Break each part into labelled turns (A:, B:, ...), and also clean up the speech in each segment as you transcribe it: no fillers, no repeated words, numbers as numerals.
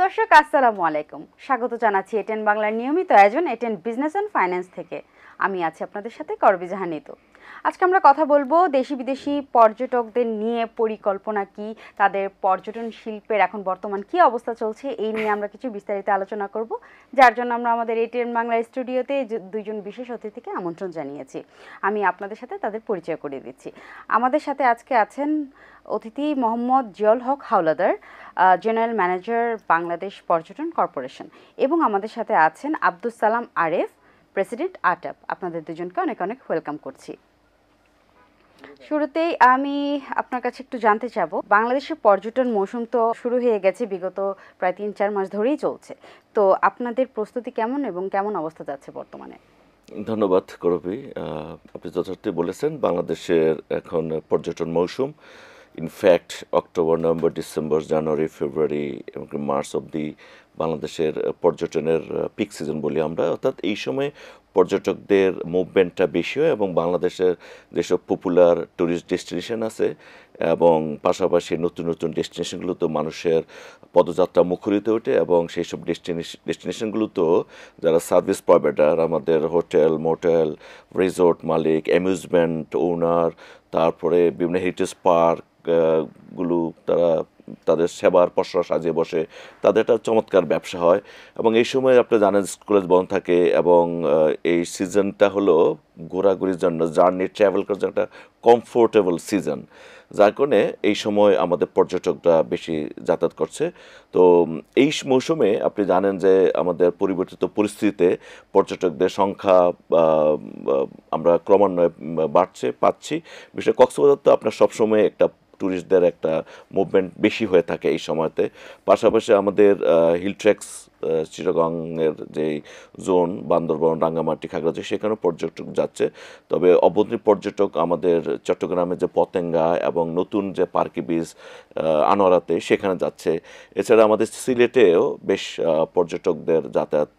A: দর্শক আসসালামু আলাইকুম, স্বাগত জানাচ্ছি এটেন বাংলার নিয়মিত আয়োজন এটেন বিজনেস অ্যান্ড ফাইন্যান্স থেকে। আমি আছি আপনাদের সাথে করবি জাহান নিতু। আজকে আমরা কথা বলবো দেশি বিদেশি পর্যটকদের নিয়ে, পরিকল্পনা কি, তাদের পর্যটন শিল্পের এখন বর্তমান কি অবস্থা চলছে, এই নিয়ে আমরা কিছু বিস্তারিত আলোচনা করব, যার জন্য আমরা আমাদের এটেন বাংলার স্টুডিওতে দুইজন বিশেষ অতিথিকে আমন্ত্রণ জানিয়েছি। আমি আপনাদের সাথে তাদের পরিচয় করিয়ে দিচ্ছি। আমাদের সাথে আজকে আছেন অতিথি মোহাম্মদ জিয়াউল হক হাওলাদার, জেনারেল ম্যানেজার বাংলাদেশ পর্যটন কর্পোরেশন, এবং আমাদের সাথে আছেন আব্দুস সালাম আরেফ, প্রেসিডেন্ট আটআপ। আপনাদের দুজনকে অনেক অনেক ওয়েলকাম করছি। শুরুতেই আমি আপনার কাছে একটু জানতে চাবো, বাংলাদেশের পর্যটন মৌসুম তো শুরু হয়ে গেছে, বিগত প্রায় ৩-৪ মাস ধরেই চলছে। তো আপনাদের প্রস্তুতি কেমন এবং কেমন অবস্থা যাচ্ছে বর্তমানে?
B: ধন্যবাদ করবি। আপনি যথার্থই বলেছেন, বাংলাদেশের এখন পর্যটন মৌসুম। ইনফ্যাক্ট অক্টোবর, নভেম্বর, ডিসেম্বর, জানুয়ারি, ফেব্রুয়ারি এবং মার্চ অবধি বাংলাদেশের পর্যটনের পিক সিজন বলি আমরা, অর্থাৎ এই সময় পর্যটকদের মুভমেন্টটা বেশি হয় এবং বাংলাদেশের যেসব পপুলার ট্যুরিস্ট ডেস্টিনেশন আছে এবং পাশাপাশি নতুন নতুন ডেস্টিনেশনগুলোতেও মানুষের পদযাত্রা মুখরিত ওঠে এবং সেই সব ডেস্টিনেশনগুলোতেও যারা সার্ভিস প্রোভাইডার, আমাদের হোটেল, মোটেল, রিসোর্ট মালিক, অ্যামিউজমেন্ট ওনার, তারপরে বিভিন্ন হেরিটেজ পার্ক গুলো, তারা তাদের সেবার পসরা সাজিয়ে বসে, তাদের একটা চমৎকার ব্যবসা হয়। এবং এই সময় আপনি জানেন কলেজ বন্ধ থাকে এবং এই সিজনটা হলো ঘোরাঘুরির জন্য, জার্নি ট্রাভেল করার জন্য একটা কমফোর্টেবল সিজন, যার কারণে এই সময় আমাদের পর্যটকরা বেশি যাতায়াত করছে। তো এই মৌসুমে আপনি জানেন যে আমাদের পরিবর্তিত পরিস্থিতিতে পর্যটকদের সংখ্যা আমরা ক্রমান্বয়ে পাচ্ছি। বিশেষ করে কক্সবাজার তো আপনার সবসময় একটা ট্যুরিস্টদের একটা মুভমেন্ট বেশি হয়ে থাকে এই সময়তে। পাশাপাশি আমাদের হিল ট্রেক্স, চিটাগংয়ের যে জোন, বান্দরবান, রাঙ্গামাটি, খাগড়াছড়ি, সেখানেও পর্যটক যাচ্ছে। তবে অবৈতনিক পর্যটক আমাদের চট্টগ্রামের যে পতেঙ্গা এবং নতুন যে পার্কি বিচ আনোয়ারাতে, সেখানে যাচ্ছে। এছাড়া আমাদের সিলেটেও বেশ পর্যটকদের যাতায়াত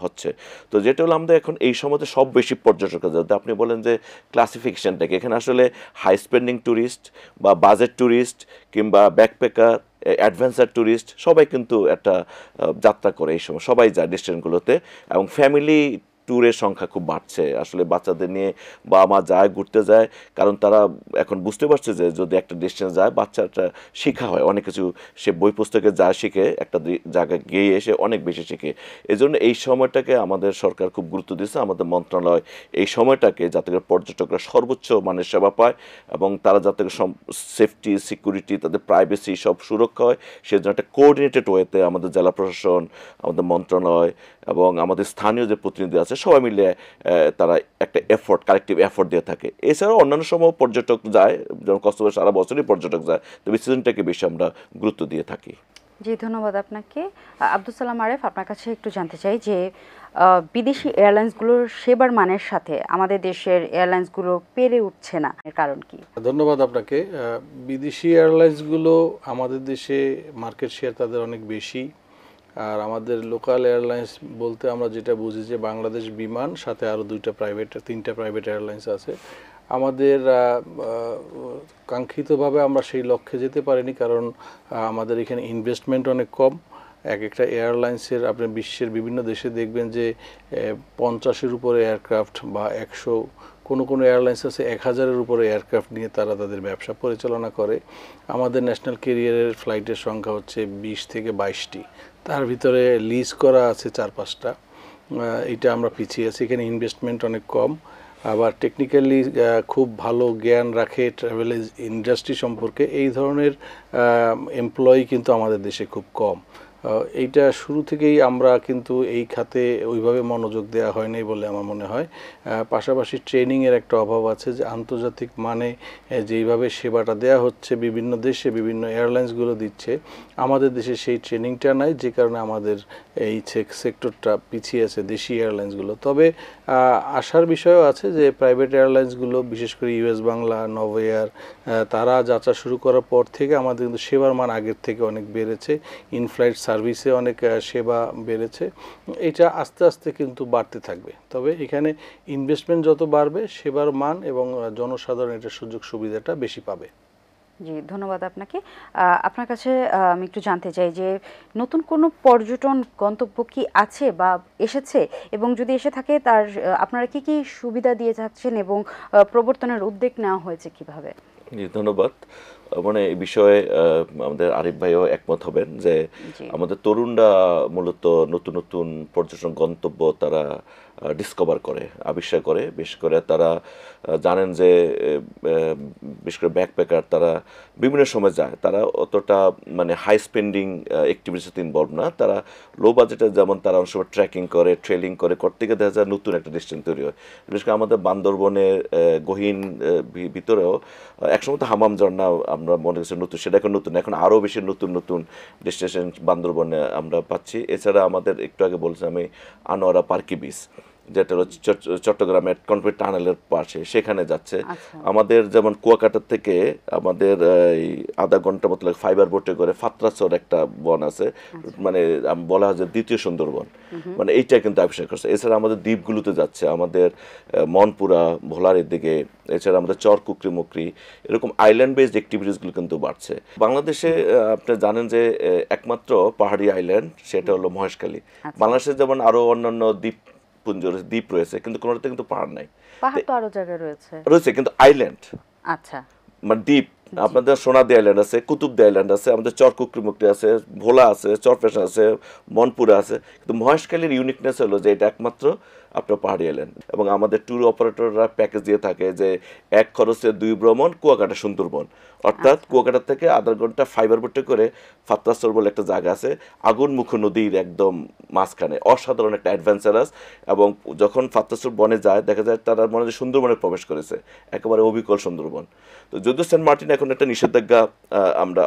B: হচ্ছে। তো যেটা হলো, আমাদের এখন এই সময়তে সব বেশি পর্যটক যাতে আপনি বলেন যে ক্লাসিফিকেশনটাকে, এখানে আসলে হাই স্পেন্ডিং ট্যুরিস্ট বা বাজেট ট্যুরিস্ট কিংবা ব্যাকপ্যাকার, অ্যাডভেঞ্চার ট্যুরিস্ট সবাই কিন্তু একটা যাত্রা করে এই সময়, সবাই যায় ডেস্টিনেশনগুলোতে। এবং ফ্যামিলি ট্যুরের সংখ্যা খুব বাড়ছে, আসলে বাচ্চাদের নিয়ে বাবা মা যায়, ঘুরতে যায়, কারণ তারা এখন বুঝতে পারছে যে যদি একটা ডেস্টিনেশন যায়, বাচ্চাটা শেখা হয় অনেক কিছু, সে বই পুস্তকে যা শিখে একটা জায়গায় গিয়ে এসে অনেক বেশি শিখে। এই জন্য এই সময়টাকে আমাদের সরকার খুব গুরুত্ব দিচ্ছে, আমাদের মন্ত্রণালয় এই সময়টাকে, যাতে করে পর্যটকরা সর্বোচ্চ মানের সেবা পায় এবং তারা যাতে সেফটি, সিকিউরিটি, তাদের প্রাইভেসি সব সুরক্ষা হয়, সেজন্য একটা কোঅর্ডিনেটেড ওয়েতে আমাদের জেলা প্রশাসন, আমাদের মন্ত্রণালয় এবং আমাদের স্থানীয় যে প্রতিনিধি আছে, সবাই মিলে তারা একটা কালেকটিভ এফোর্ট দিয়ে থাকে। এছাড়াও অন্যান্য সময় পর্যটক যায়, যেমন কক্সবাজার সারা বছরই পর্যটক যায়, তবে সিজনটাকে বেশি আমরা গুরুত্ব দিয়ে থাকি।
A: জি, ধন্যবাদ আপনাকে। আব্দুস সালাম আরেফ, আপনার কাছে একটু জানতে চাই যে বিদেশি এয়ারলাইন্সগুলোর সেবার মানের সাথে আমাদের দেশের এয়ারলাইন্সগুলো পেরে উঠছে না, এর কারণ কি?
C: ধন্যবাদ আপনাকে। বিদেশি এয়ারলাইন্সগুলো আমাদের দেশে মার্কেট শেয়ার তাদের অনেক বেশি, আর আমাদের লোকাল এয়ারলাইন্স বলতে আমরা যেটা বুঝি যে বাংলাদেশ বিমান, সাথে আরও 3টা প্রাইভেট এয়ারলাইন্স আছে। আমাদের কাঙ্ক্ষিতভাবে আমরা সেই লক্ষ্যে যেতে পারিনি, কারণ আমাদের এখানে ইনভেস্টমেন্ট অনেক কম। একটা এয়ারলাইন্সের আপনি বিশ্বের বিভিন্ন দেশে দেখবেন যে 50-এর উপরে এয়ারক্রাফট বা 100, কোনো এয়ারলাইন্স আছে 1000-এর উপরে এয়ারক্রাফট নিয়ে তারা তাদের ব্যবসা পরিচালনা করে। আমাদের ন্যাশনাল ক্যারিয়ারের ফ্লাইটের সংখ্যা হচ্ছে 20 থেকে 22টি, তার ভিতরে লিজ করা আছে 4-5টা। এটা আমরা পিছিয়ে আছি, এখানে ইনভেস্টমেন্ট অনেক কম। আবার টেকনিক্যালি খুব ভালো জ্ঞান রাখে ট্রাভেল ইন্ডাস্ট্রি সম্পর্কে, এই ধরনের এমপ্লয়ি কিন্তু আমাদের দেশে খুব কম। এইটা শুরু থেকেই আমরা কিন্তু এই খাতে ওইভাবে মনোযোগ দেওয়া হয়নি বলে আমার মনে হয়। পাশাপাশি ট্রেনিংয়ের একটা অভাব আছে, যে আন্তর্জাতিক মানে যেইভাবে সেবাটা দেওয়া হচ্ছে বিভিন্ন দেশে, বিভিন্ন এয়ারলাইন্সগুলো দিচ্ছে, আমাদের দেশে সেই ট্রেনিংটা নাই, যে কারণে আমাদের এই সেক্টরটা পিছিয়ে আছে দেশি এয়ারলাইন্সগুলো। তবে আশার বিষয়ও আছে যে প্রাইভেট এয়ারলাইন্সগুলো, বিশেষ করে ইউএস বাংলা, নভোএয়ার, তারা যাত্রা শুরু করার পর থেকে আমাদের কিন্তু সেবার মান আগের থেকে অনেক বেড়েছে, ইনফ্লাইট সার্ভিসে অনেক সেবা বেড়েছে। এটা আস্তে আস্তে কিন্তু বাড়তে থাকবে। তবে এখানে ইনভেস্টমেন্ট যত বাড়বে, সেবার মান এবং জনসাধারণ এটার সুযোগ সুবিধাটা বেশি পাবে।
A: জি, ধন্যবাদ আপনাকে। আপনার কাছে আমি একটু জানতে চাই যে নতুন কোনো পর্যটন গন্তব্য কি আছে বা এসেছে, এবং যদি এসে থাকে তার আপনারা কি কি সুবিধা দিয়ে যাচ্ছেন এবং প্রবর্তনের উদ্যোগ নেওয়া হয়েছে কিভাবে?
B: জি, ধন্যবাদ। মানে এই বিষয়ে আমাদের আরিফ ভাইও একমত হবেন যে
A: জি।
B: আমাদের তরুণরা মূলত নতুন নতুন পর্যটন গন্তব্য তারা ডিসকভার করে, আবিষ্কার করে। বিশেষ করে তারা জানেন যে বিশেষ করে ব্যাকপ্যাকার তারা বিভিন্ন সময় যায়, তারা অতটা মানে হাই স্পেন্ডিং অ্যাক্টিভিটিসে ইনভলভ না, তারা লো বাজেটে যেমন তারা অনেক সময় ট্রেকিং করে, ট্রেলিং করে, করতে গিয়ে দেখা যায় নতুন একটা ডেস্টিনেশন তৈরি হয়। বিশেষ করে আমাদের বান্দরবনের গহীন ভিতরেও একসময় তো হামাম ঝর্ণা আমরা মনে করছি নতুন, সেটা এখন নতুন, এখন আরও বেশি নতুন নতুন ডেস্টিনেশন বান্দরবনে আমরা পাচ্ছি। এছাড়া আমাদের একটু আগে বলছি আমি আনোয়ারা পার্কি বিচ, যেটা হলো চট্টগ্রামের কনক্রিট টানেলের পাশে, সেখানে যাচ্ছে।
A: আচ্ছা।
B: আমাদের যেমন কুয়াকাটার থেকে আমাদের এই আধা ঘন্টা মতো লাগে ফাইবার বোটে করে ফাত্রাসর একটা বন আছে, মানে বলা হয় যে দ্বিতীয় সুন্দরবন, মানে এইটা কিন্তু আবিষ্কার করছে। এছাড়া আমাদের দ্বীপগুলোতে যাচ্ছে, আমাদের মনপুরা, ভোলারের দিকে, এছাড়া আমাদের চর কুকরি মুকরি, এরকম আইল্যান্ড বেসড অ্যাক্টিভিটিসগুলো কিন্তু বাড়ছে বাংলাদেশে। আপনি জানেন যে একমাত্র পাহাড়ি আইল্যান্ড সেটা হলো মহেশখালী। বাংলাদেশে যেমন আরও অন্যান্য দ্বীপ রয়েছে, কিন্তু কোনোটাতে কিন্তু পাহাড় নাই।
A: পাহাড় তো আরো জায়গায় রয়েছে।
B: রয়েছে কিন্তু আইল্যান্ড,
A: আচ্ছা।
B: মানে দ্বীপ। আপনাদের সোনাদি আইল্যান্ড আছে, কুতুবদি আইল্যান্ড আছে, আমাদের চর কুকরিমুকরি আছে, ভোলা আছে, চরপেশা আছে, মনপুরা আছে। কিন্তু মহেশখালীর ইউনিকনেস হলো যে এটা একমাত্র আপনার পাহাড়ি আইল্যান্ড, এবং আমাদের ট্যুর অপারেটররা প্যাকেজ দিয়ে থাকে যে এক খরচে 2 ভ্রমণ কুয়াকাটা সুন্দরবন, অর্থাৎ কুয়াকাটা থেকে আধা ঘন্টা ফাইবার বোটে করে ফাত্রাসর বলে একটা জায়গা আছে আগুনমুখ নদীর একদম মাঝখানে, অসাধারণ একটা অ্যাডভেঞ্চারাস। এবং যখন ফাত্রাসর বনে যায় দেখা যায় তারা মনে হয় সুন্দরবনে প্রবেশ করেছে, একেবারে অবিকল সুন্দরবন। তো যদিও সেন্ট মার্টিন এখন একটা নিষেধাজ্ঞা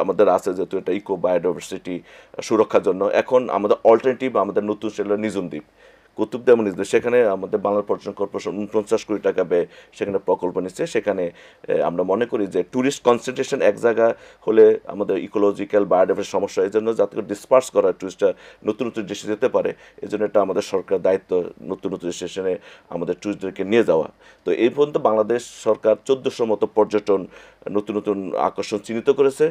B: আমাদের আছে, যেহেতু এটা ইকো বায়োডাইভার্সিটি সুরক্ষার জন্য, এখন আমাদের অল্টারনেটিভ আমাদের নতুন সেটা নিঝুম দ্বীপ, কুতুবদি এমন দ্বীপ, সেখানে আমাদের বাংলা পর্যটন কর্পোরেশন 49 কোটি টাকা ব্যয়ে সেখানে প্রকল্প নিচ্ছে। সেখানে আমরা মনে করি যে ট্যুরিস্ট কনসেন্ট্রেশন এক জায়গা হলে আমাদের ইকোলজিক্যাল বায়োডাইভার্সিটি সমস্যা, এই জন্য যাতে করে ডিসপার্স করা টুরিস্টরা নতুন নতুন দেশে যেতে পারে, এই জন্য এটা আমাদের সরকার দায়িত্ব নতুন নতুন স্টেশনে আমাদের টুরিস্টদেরকে নিয়ে যাওয়া। তো এই পর্যন্ত বাংলাদেশ সরকার 1400 মতো পর্যটন নতুন নতুন আকর্ষণ চিহ্নিত করেছে,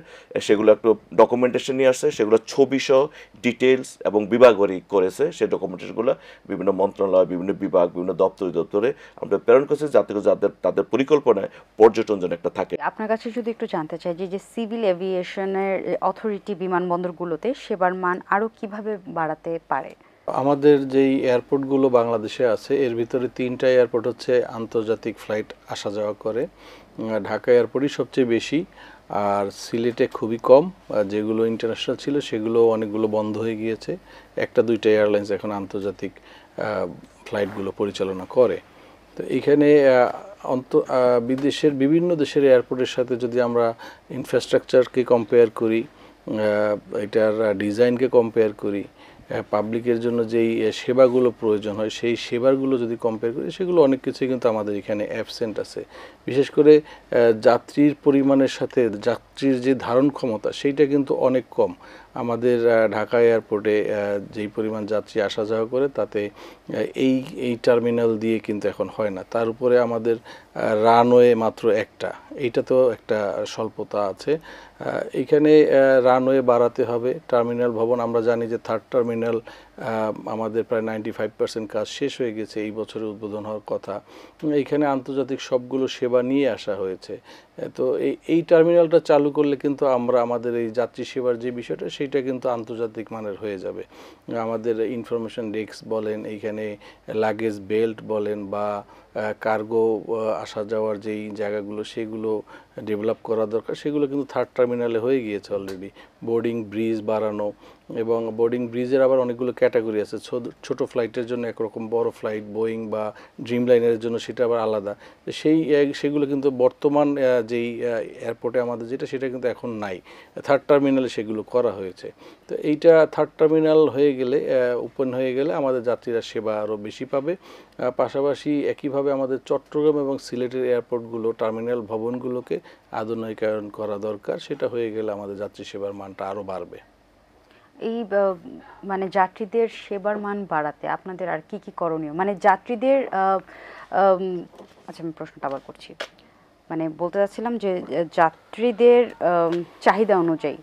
B: সেগুলো একটু ডকুমেন্টেশন নিয়ে আসছে, সেগুলো ছবি সহ ডিটেলস এবং বিভাগবারি করেছে। সেই ডকুমেন্টেশনগুলো বিভিন্ন মন্ত্রণালয়, বিভিন্ন বিভাগ, বিভিন্ন দপ্তরে আমরা প্রেরণ করছি, যাতে করে তাদের পরিকল্পনায় পর্যটন যেন একটা থাকে।
A: আপনার কাছে যদি একটু জানতে চাই যে সিভিল এভিয়েশনের অথরিটি বিমানবন্দরগুলোতে সেবার মান আরো কিভাবে বাড়াতে পারে?
C: আমাদের যেই এয়ারপোর্টগুলো বাংলাদেশে আছে এর ভিতরে 3টা এয়ারপোর্ট হচ্ছে আন্তর্জাতিক ফ্লাইট আসা যাওয়া করে। ঢাকা এয়ারপোর্টই সবচেয়ে বেশি, আর সিলেটে খুবই কম। যেগুলো ইন্টারন্যাশনাল ছিল সেগুলো অনেকগুলো বন্ধ হয়ে গিয়েছে। 1-2টা এয়ারলাইন্স এখন আন্তর্জাতিক ফ্লাইটগুলো পরিচালনা করে। তো এইখানে বিদেশের বিভিন্ন দেশের এয়ারপোর্টের সাথে যদি আমরা ইনফ্রাস্ট্রাকচারকে কম্পেয়ার করি, এটার ডিজাইনকে কম্পেয়ার করি, পাবলিকের জন্য যেই সেবাগুলো প্রয়োজন হয় সেই সেবাগুলো যদি কম্পেয়ার করি, সেগুলো অনেক কিছুই কিন্তু আমাদের এখানে অ্যাবসেন্ট আছে। বিশেষ করে যাত্রীর পরিমাণের সাথে যাত্রীর যে ধারণ ক্ষমতা সেইটা কিন্তু অনেক কম। আমাদের ঢাকা এয়ারপোর্টে যেই পরিমাণ যাত্রী আসা যাওয়া করে তাতে এই টার্মিনাল দিয়ে কিন্তু এখন হয় না। তার উপরে আমাদের রানওয়ে মাত্র একটা, এইটা তো একটা স্বল্পতা আছে। এইখানে রানওয়ে বাড়াতে হবে। টার্মিনাল ভবন আমরা জানি যে 3rd টার্মিনাল আমাদের প্রায় 95% কাজ শেষ হয়ে গেছে, এই বছরে উদ্বোধন হওয়ার কথা। এইখানে আন্তর্জাতিক সবগুলো সেবা নিয়ে আসা হয়েছে। তো এই টার্মিনালটা চালু করলে কিন্তু আমরা আমাদের এই যাত্রী সেবার যে বিষয়টা সেইটা কিন্তু আন্তর্জাতিক মানের হয়ে যাবে। আমাদের ইনফরমেশন ডেস্ক বলেন, এইখানে লাগেজ বেল্ট বলেন বা কার্গো আসা যাওয়ার যেই জায়গাগুলো সেগুলো ডেভেলপ করা দরকার, সেগুলো কিন্তু 3rd টার্মিনালে হয়ে গিয়েছে অলরেডি। বোর্ডিং ব্রিজ বাড়ানো, এবং বোর্ডিং ব্রিজের আবার অনেকগুলো ক্যাটাগরি আছে। ছোট ফ্লাইটের জন্য একরকম, বড় ফ্লাইট বোয়িং বা ড্রিম লাইনারের জন্য সেটা আবার আলাদা। সেগুলো কিন্তু বর্তমান যেই এয়ারপোর্টে আমাদের যেটা, সেটা কিন্তু এখন নাই। 3rd টার্মিনালে সেগুলো করা হয়েছে। তো এইটা 3rd টার্মিনাল হয়ে গেলে, ওপেন হয়ে গেলে আমাদের যাত্রীরা সেবা আরও বেশি পাবে। পাশাপাশি একইভাবে আমাদের চট্টগ্রাম এবং সিলেটের এয়ারপোর্টগুলো টার্মিনাল ভবনগুলোকে আধুনিকায়ন করা দরকার। সেটা হয়ে গেলে আমাদের যাত্রী সেবার মানটা আরও বাড়বে।
A: এই মানে যাত্রীদের সেবার মান বাড়াতে আপনাদের আর কি কি করণীয়, মানে যাত্রীদের আচ্ছা আমি প্রশ্নটা আবার করছি। মানে বলতে চাচ্ছিলাম যে যাত্রীদের চাহিদা অনুযায়ী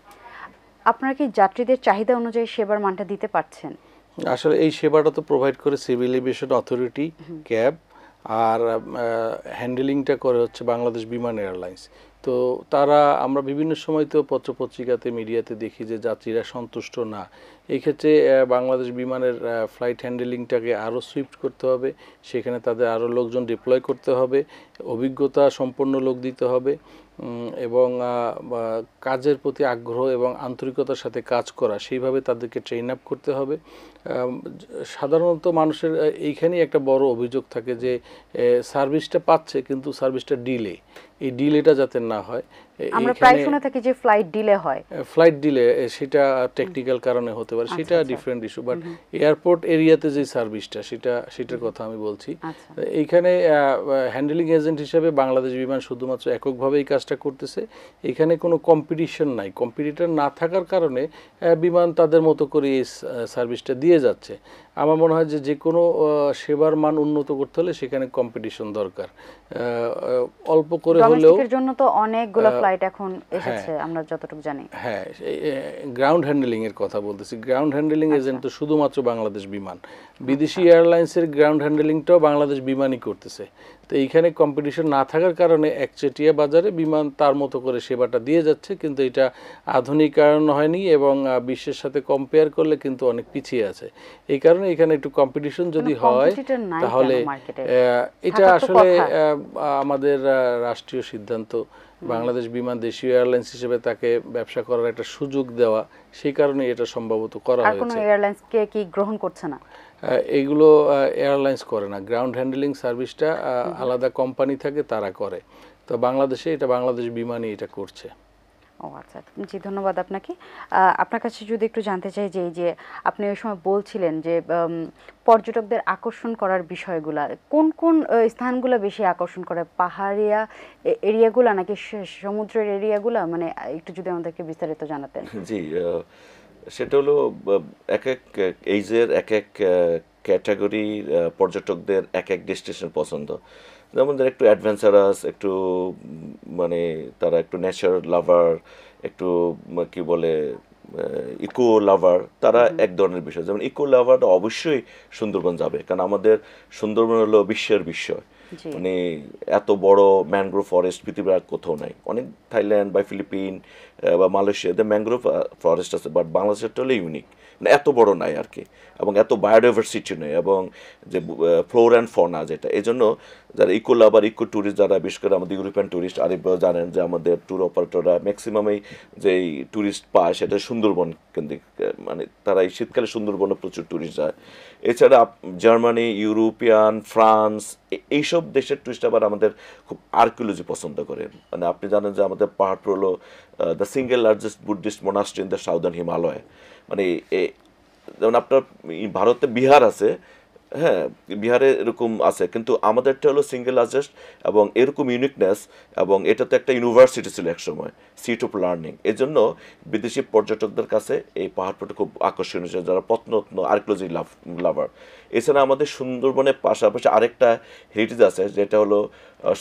A: আপনারা কি যাত্রীদের চাহিদা অনুযায়ী সেবার মানটা দিতে পারছেন?
C: আসলে এই সেবাটা তো প্রোভাইড করে সিভিল এভিয়েশন অথরিটি, ক্যাব, আর হ্যান্ডেলিংটা করে হচ্ছে বাংলাদেশ বিমান এয়ারলাইন্স। তো তারা, আমরা বিভিন্ন সময় তো পত্রপত্রিকাতে, মিডিয়াতে দেখি যে যাত্রীরা সন্তুষ্ট না। এই ক্ষেত্রে বাংলাদেশ বিমানের ফ্লাইট হ্যান্ডেলিংটাকে আরও সুইফট করতে হবে, সেখানে তাদের আরও লোকজন ডিপ্লয় করতে হবে, অভিজ্ঞতা সম্পন্ন লোক দিতে হবে, এবং কাজের প্রতি আগ্রহ এবং আন্তরিকতার সাথে কাজ করা, সেইভাবে তাদেরকে ট্রেন আপ করতে হবে। সাধারণত মানুষের এইখানেই একটা বড় অভিযোগ থাকে যে সার্ভিসটা পাচ্ছে কিন্তু সার্ভিসটা ডিলে, এই ডিলেটা যাতে না হয়।
A: আমরা প্রায় শুনে থাকি যে ফ্লাইট ডিলে হয়,
C: ফ্লাইট ডিলে, সেটা টেকনিক্যাল কারণে হতে পারে, সেটা ডিফারেন্ট ইস্যু, বাট এয়ারপোর্ট এরিয়াতে যে সার্ভিসটা, সেটার কথা আমি বলছি। এইখানে হ্যান্ডেলিং এজেন্ট হিসেবে বাংলাদেশ বিমান শুধুমাত্র এককভাবে এই কাজটা করতেছে। এখানে কোনো কম্পিটিশন নাই, কম্পিটিটর না থাকার কারণে বিমান তাদের মতো করে এই সার্ভিসটা দিয়ে যাচ্ছে। আমার মনে হয় যে যে কোনো সেবার মান উন্নত করতে হলে সেখানে কম্পিটিশন দরকার। অল্প করে হলেও
A: জন্য তো অনেকগুলো ফ্লাইট এখন এসেছে আমরা যতটুকু জানি।
C: হ্যাঁ, গ্রাউন্ড হ্যান্ডেলিং এর কথা বলতেছি। গ্রাউন্ড হ্যান্ডেলিং এজেন্ট তো শুধুমাত্র বাংলাদেশ বিমান, বিদেশি এয়ারলাইন্সের গ্রাউন্ড হ্যান্ডেলিংটাও বাংলাদেশ বিমানই করতেছে। তো এইখানে কম্পিটিশন না থাকার কারণে একচেটিয়া বাজারে বিমান তার মতো করে সেবাটা দিয়ে যাচ্ছে, কিন্তু এটা আধুনিকায়ন হয়নি এবং বিশ্বের সাথে কম্পেয়ার করলে কিন্তু অনেক পিছিয়ে আছে। এই কারণে এখানে একটু কম্পিটিশন যদি হয় তাহলে এটা আসলে আমাদের রাষ্ট্রীয় সিদ্ধান্ত, বাংলাদেশ বিমান দেশীয় এয়ারলাইন্স হিসেবে তাকে ব্যবসা করার একটা সুযোগ দেওয়া, সেই কারণে এটা সম্ভবত করা হয়েছে।
A: আর কোনো এয়ারলাইন্সকে কি গ্রহণ করছে না?
C: এইগুলো এয়ারলাইন্স করে না, গ্রাউন্ড হ্যান্ডেলিং সার্ভিসটা আলাদা কোম্পানি থাকে, তারা করে। তো বাংলাদেশে এটা বাংলাদেশ বিমানই এটা করছে।
A: ও আচ্ছা, জি ধন্যবাদ আপনাকে। আপনার কাছে যদি একটু জানতে চাই যে এই যে আপনি ওই সময় বলছিলেন যে পর্যটকদের আকর্ষণ করার বিষয়গুলা, কোন কোন স্থানগুলো বেশি আকর্ষণ করে, পাহাড়িয়া এরিয়াগুলা নাকি সমুদ্রের এরিয়াগুলা, মানে একটু যদি আমাদেরকে বিস্তারিত জানাতেন।
B: জি, সেটা হলো এক এক এইজের এক এক ক্যাটাগরি পর্যটকদের এক এক ডেস্টিনেশন পছন্দ। যেমন যারা একটু অ্যাডভেঞ্চারাস, একটু মানে তারা একটু নেচার লাভার, একটু কি বলে ইকো লাভার, তারা এক ধরনের বিষয়। যেমন ইকো লাভার অবশ্যই সুন্দরবন যাবে, কারণ আমাদের সুন্দরবন হলো বিশ্বের বিস্ময়। মানে এত বড় ম্যানগ্রোভ ফরেস্ট পৃথিবীর আর কোথাও নাই। অনেক থাইল্যান্ড বা ফিলিপিন বা মালয়েশিয়াতে ম্যানগ্রোভ ফরেস্ট আছে, বাট বাংলাদেশেরটা হলো ইউনিক, মানে এত বড় নাই আর কি, এবং এত বায়োডাইভার্সিটি নেই, এবং যে ফ্লোর অ্যান্ড ফনা যেটা, এই জন্য যারা ইকো লাভার, ইকো ট্যুরিস্ট, যারা বিশেষ করে আমাদের ইউরোপিয়ান ট্যুরিস্ট, আরিফ জানেন যে আমাদের ট্যুর অপারেটররা ম্যাক্সিমামই যেই ট্যুরিস্ট পায় সেটা সুন্দরবন কেন্দ্রিক, মানে তারা এই শীতকালে সুন্দরবনে প্রচুর ট্যুরিস্ট যায়। এছাড়া জার্মানি, ইউরোপিয়ান, ফ্রান্স, এইসব দেশের ট্যুরিস্ট আবার আমাদের খুব আর্কিওলজি পছন্দ করেন। মানে আপনি জানেন যে আমাদের পাহাড়পুর হলো the single largest Buddhist monastery in the southern Himalaya. মানে যেমন আপনার ভারতে বিহার আছে, হ্যাঁ বিহারে এরকম আছে, কিন্তু আমাদেরটা হলো সিঙ্গেল লার্জেস্ট এবং এরকম ইউনিকনেস, এবং এটা তো একটা ইউনিভার্সিটি ছিল একসময়, সিট অফ লার্নিং। এই জন্য বিদেশি পর্যটকদের কাছে এই পাহাড়পুরটা খুব আকর্ষণীয়, যারা প্রত্নতত্ন আর্কিওলজি লাভার। এছাড়া আমাদের সুন্দরবনের পাশাপাশি আরেকটা হেরিটেজ আছে, যেটা হলো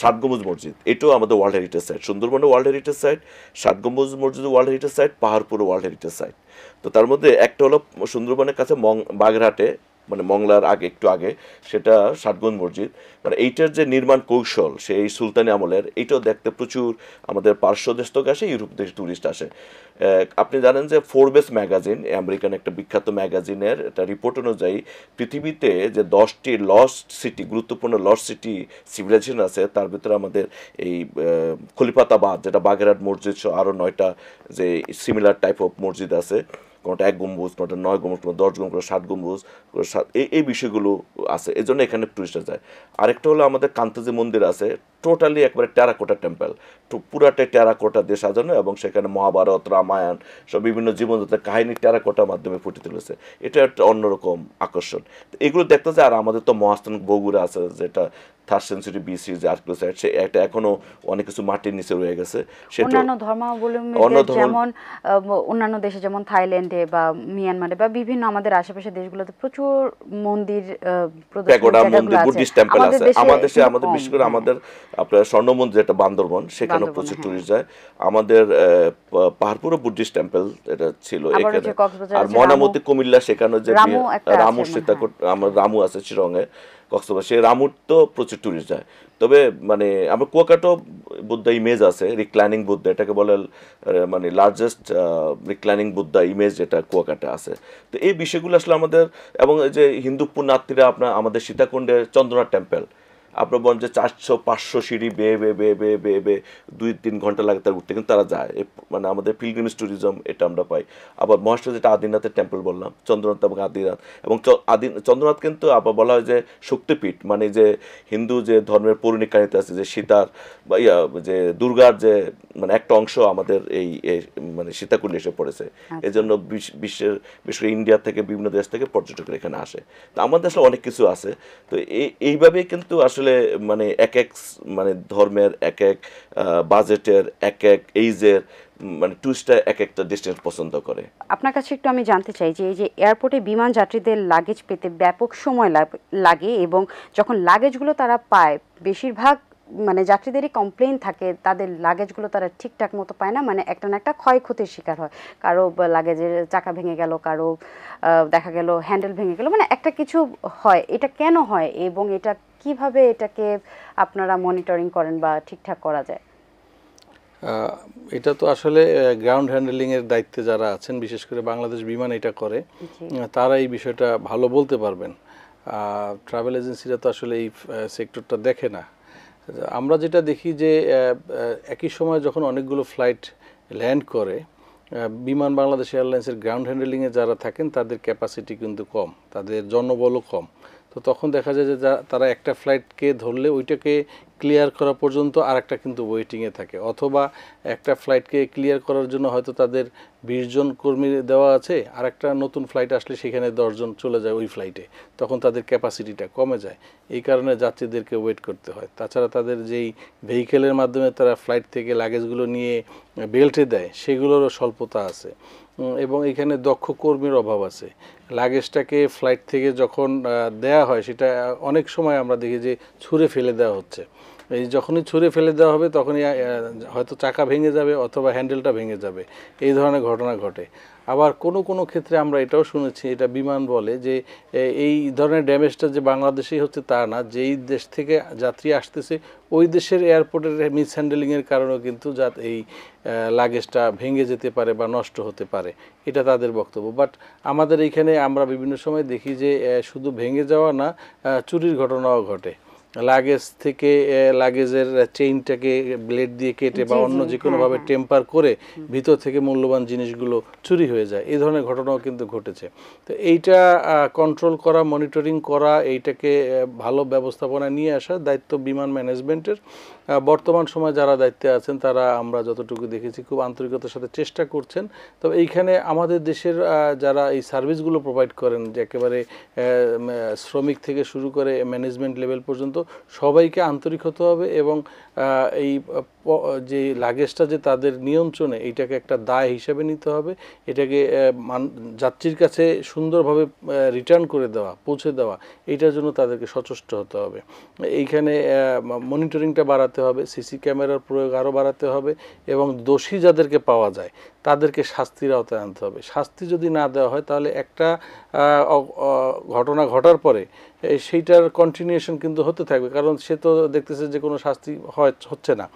B: 7 গম্বুজ মসজিদ। এটাও আমাদের ওয়ার্ল্ড হেরিটেজ সাইট। সুন্দরবনে ওয়ার্ল্ড হেরিটেজ সাইট, 7 গম্বুজ মসজিদ ওয়ার্ল্ড হেরিটেজ সাইট, পাহাড়পুরও ওয়ার্ল্ড হেরিটেজ সাইট। তো তার মধ্যে একটা হলো সুন্দরবনের কাছে বাগেরহাটে, মানে মংলার আগে একটু আগে, সেটা 7 গম্বুজ মসজিদ। মানে এইটার যে নির্মাণ কৌশল সেই সুলতানি আমলের, এইটাও দেখতে প্রচুর আমাদের পার্শ্ব দেশ থেকে আসে, ইউরোপ দেশে ট্যুরিস্ট আসে। আপনি জানেন যে ফোরবেস ম্যাগাজিন, আমেরিকান একটা বিখ্যাত ম্যাগাজিনের একটা রিপোর্ট অনুযায়ী পৃথিবীতে যে 10টি লস্ট সিটি, গুরুত্বপূর্ণ লস্ট সিটি সিভিলাইজেশন আছে, তার ভিতরে আমাদের এই খলিফাতাবাদ, যেটা বাগেরহাট মসজিদ সহ আরও 9টা যে সিমিলার টাইপ অফ মসজিদ আছে, কোনোটা 1 গম্বুজ, কোনোটা 9 গম্বুজ, কোনো 10 গম্বুজ, কোনো 7 গম্বুজ, এই বিষয়গুলো আছে, এই জন্য এখানে টুরিস্টরা যায়। আরেকটা হলো আমাদের কান্তাজি মন্দির আছে, টোটালি একবারে টেরাকোটা টেম্পল, পুরাটাই টেরাকোটা দিয়ে সাজানো, এবং সেখানে মহাভারত, রামায়ণ সব বিভিন্ন জীবনযাত্রার কাহিনী টেরাকোটার মাধ্যমে ফুটে তুলেছে। এটা একটা অন্যরকম আকর্ষণ। এগুলো দেখতে যায়। আর আমাদের তো মহাস্থান বগুড়া আছে, যেটা 3rd সেঞ্চুরি BC যে আর্কিওলজি সাইট, সে একটা এখনো অনেক কিছু মাটির নিচে রয়ে গেছে। সেটা
A: অন্যান্য ধর্মাবলম্বীদের যেমন অন্যান্য দেশে যেমন থাইল্যান্ডে বা মিয়ানমারে বা বিভিন্ন আমাদের আশেপাশের দেশগুলোতে প্রচুর মন্দির,
B: প্যাগোডা মন্দির, বুদ্ধিস্ট টেম্পল আছে। আমাদের দেশে, আমাদের বিশেষ করে আমাদের আপনার স্বর্ণমন্দির যেটা বান্দরবন, সেখানে
A: বান্দরবনে,
B: প্রচুর
A: হ্যাঁ।
B: টুরিস্ট যায়। আমাদের পাহাড়পুরে বুদ্ধিস্ট টেম্পল এটা ছিল
A: আবার ওই
B: এখানে।
A: যে কক্সবাজারে
B: আর
A: যে
B: ময়নামতি কুমিল্লা, সেখানে যে
A: রামু একটা আছে
B: রামু
A: মনে হয়।
B: সীতাকোট, আমার রামু আছে চিরঙে কক্সবাজার, সেই রামুর তো প্রচুর টুরিস্ট যায়। তবে মানে আমার কুয়াকাটা বুদ্ধা ইমেজ আছে, রিক্লাইনিং বুদ্ধা, এটাকে বলে মানে লার্জেস্ট রিক্লাইনিং বুদ্ধা ইমেজ যেটা কুয়াকাটা আছে। তো এই বিষয়গুলো আসলে আমাদের, এবং এই যে হিন্দু পুণ্যার্থীরা আপনার আমাদের সীতাকুণ্ডের চন্দ্রনাথ টেম্পল, আপনার বলেন যে 400-500 সিঁড়ি বেয়ে বেয়ে বেয়ে বেয়ে বেয়ে বেয়ে 2-3 ঘন্টা লাগে তার উঠতে, কিন্তু তারা যায়। মানে আমাদের পিলগ্রিমেজ ট্যুরিজম এটা আমরা পাই। আবার মহারাষ্ট্র যেটা আদিনাথের টেম্পল বললাম, চন্দ্রনাথ এবং আদিনাথ, এবং চন্দ্রনাথ কিন্তু আবার বলা হয় যে শক্তিপীঠ, মানে যে হিন্দু যে ধর্মের পৌরাণিক কাহিনীতে আছে যে সীতার বা যে দুর্গার যে মানে একটা অংশ আমাদের এই মানে সীতাকুণ্ডে এসে পড়েছে। এই জন্য বিশ্বের, বিশেষ করে ইন্ডিয়া থেকে বিভিন্ন দেশ থেকে পর্যটকরা এখানে আসে। তো আমাদের আসলে অনেক কিছু আছে। তো এইভাবেই কিন্তু আসলে মানে এক এক মানে ধর্মের, এক এক বাজেটের, এক এক এইজের মানে টুরিস্টরা এক একটা ডেস্টিনেশন পছন্দ করে।
A: আপনার কাছে একটু আমি জানতে চাই যে এই যে এয়ারপোর্টে বিমান যাত্রীদের লাগেজ পেতে ব্যাপক সময় লাগে, এবং যখন লাগেজগুলো তারা পায়, বেশিরভাগ মানে যাত্রীদেরই কমপ্লেইন থাকে তাদের লাগেজগুলো তারা ঠিকঠাক মতো পায় না, মানে একটা না একটা ক্ষয়ক্ষতির শিকার হয়। কারো লাগেজের চাকা ভেঙে গেল, কারো দেখা গেল হ্যান্ডেল ভেঙে গেল, মানে একটা কিছু হয়। এটা কেন হয় এবং এটা কিভাবে এটাকে আপনারা মনিটরিং করেন বা ঠিকঠাক করা যায়?
C: এটা তো আসলে গ্রাউন্ড হ্যান্ডেলিংয়ের দায়িত্বে যারা আছেন, বিশেষ করে বাংলাদেশ বিমান এটা করে, তারা এই বিষয়টা ভালো বলতে পারবেন। ট্রাভেল এজেন্সিরা তো আসলে এই সেক্টরটা দেখে না। আমরা যেটা দেখি যে একই সময় যখন অনেকগুলো ফ্লাইট ল্যান্ড করে, বিমান বাংলাদেশ এয়ারলাইন্সের গ্রাউন্ড হ্যান্ডেলিংয়ে যারা থাকেন তাদের ক্যাপাসিটি কিন্তু কম, তাদের জনবলও কম। তো তখন দেখা যায় যে তারা একটা ফ্লাইটকে ধরলে ওইটাকে ক্লিয়ার করা পর্যন্ত আর একটা কিন্তু ওয়েটিংয়ে থাকে, অথবা একটা ফ্লাইটকে ক্লিয়ার করার জন্য হয়তো তাদের 20 জন কর্মী দেওয়া আছে, আর একটা নতুন ফ্লাইট আসলে সেখানে 10 জন চলে যায় ওই ফ্লাইটে, তখন তাদের ক্যাপাসিটিটা কমে যায়। এই কারণে যাত্রীদেরকে ওয়েট করতে হয়। তাছাড়া তাদের যেই ভেহিকেলের মাধ্যমে তারা ফ্লাইট থেকে লাগেজগুলো নিয়ে বেল্টে দেয়, সেগুলোরও স্বল্পতা আছে, এবং এখানে দক্ষ কর্মীর অভাব আছে। লাগেজটাকে ফ্লাইট থেকে যখন দেয়া হয়, সেটা অনেক সময় আমরা দেখি যে ছুঁড়ে ফেলে দেওয়া হচ্ছে। এই যখনই ছুঁড়ে ফেলে দেওয়া হবে তখনই হয়তো চাকা ভেঙে যাবে অথবা হ্যান্ডেলটা ভেঙে যাবে, এই ধরনের ঘটনা ঘটে। আবার কোনো কোনো ক্ষেত্রে আমরা এটাও শুনেছি, এটা বিমান বলে যে এই ধরনের ড্যামেজটা যে বাংলাদেশেই হচ্ছে তা না, যেই দেশ থেকে যাত্রী আসতেছে ওই দেশের এয়ারপোর্টের মিসহ্যান্ডেলিংয়ের কারণেও কিন্তু এই লাগেজটা ভেঙে যেতে পারে বা নষ্ট হতে পারে, এটা তাদের বক্তব্য। বাট আমাদের এইখানে আমরা বিভিন্ন সময় দেখি যে শুধু ভেঙে যাওয়া না, চুরির ঘটনাও ঘটে। লাগেজ থেকে লাগেজের চেইনটাকে ব্লেড দিয়ে কেটে বা অন্য যে কোনোভাবে টেম্পার করে ভিতর থেকে মূল্যবান জিনিসগুলো চুরি হয়ে যায়, এই ধরনের ঘটনাও কিন্তু ঘটেছে। তো এইটা কন্ট্রোল করা, মনিটরিং করা, এইটাকে ভালো ব্যবস্থাপনা নিয়ে আসা দায়িত্ব বিমান ম্যানেজমেন্টের। বর্তমান সময় যারা দায়িত্বে আছেন তারা আমরা যতটুকু দেখেছি খুব আন্তরিকতার সাথে চেষ্টা করছেন। তবে এইখানে আমাদের দেশের যারা এই সার্ভিসগুলো প্রোভাইড করেন, যে একেবারে শ্রমিক থেকে শুরু করে ম্যানেজমেন্ট লেভেল পর্যন্ত সবাইকে আন্তরিক হতে হবে, এবং এই যে লাগেজটা যে তাদের নিয়ন্ত্রণে, এইটাকে একটা দায় হিসেবে নিতে হবে। এটাকে যাত্রীর কাছে সুন্দরভাবে রিটার্ন করে দেওয়া, পৌঁছে দেওয়া, এইটার জন্য তাদেরকে সচেষ্ট হতে হবে। এইখানে মনিটরিংটা বাড়াতে হবে, সিসি ক্যামেরার প্রয়োগ আরও বাড়াতে হবে, এবং দোষী যাদেরকে পাওয়া যায় তাদেরকে শাস্তির আওতায় আনতে হবে। শাস্তি যদি না দেওয়া হয় তাহলে একটা ঘটনা ঘটার পরে সেইটার কন্টিনিউশন কিন্তু হতে থাকবে, কারণ সে তো দেখতেছে যে কোনো শাস্তি হচ্ছে না,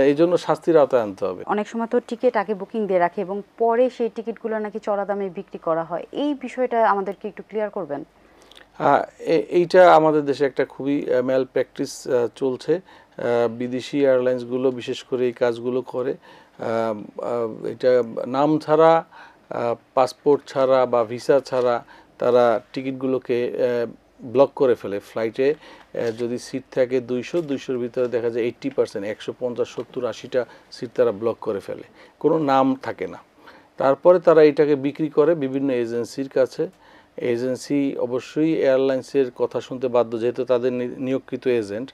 C: এই জন্য শাস্তির আওতায় আনতে হবে।
A: অনেক সময় তো টিকিট আগে বুকিং দিয়ে রাখে এবং পরে সেই টিকিটগুলো নাকি চড়া দামে বিক্রি করা হয়, এই বিষয়টা আমাদেরকে একটু ক্লিয়ার করবেন?
C: এইটা আমাদের দেশে একটা খুবই ম্যাল প্র্যাকটিস চলছে। বিদেশি এয়ারলাইন্সগুলো বিশেষ করে এই কাজগুলো করে। এটা নাম ছাড়া, পাসপোর্ট ছাড়া বা ভিসা ছাড়া তারা টিকিটগুলোকে ব্লক করে ফেলে। ফ্লাইটে যদি সিট থাকে 200-200-র ভিতরে দেখা যায় 80%, 150-70-80টা সিট তারা ব্লক করে ফেলে, কোনো নাম থাকে না। তারপরে তারা এটাকে বিক্রি করে বিভিন্ন এজেন্সির কাছে। এজেন্সি অবশ্যই এয়ারলাইন্সের কথা শুনতে বাধ্য, যেহেতু তাদের নিয়োগকৃত এজেন্ট।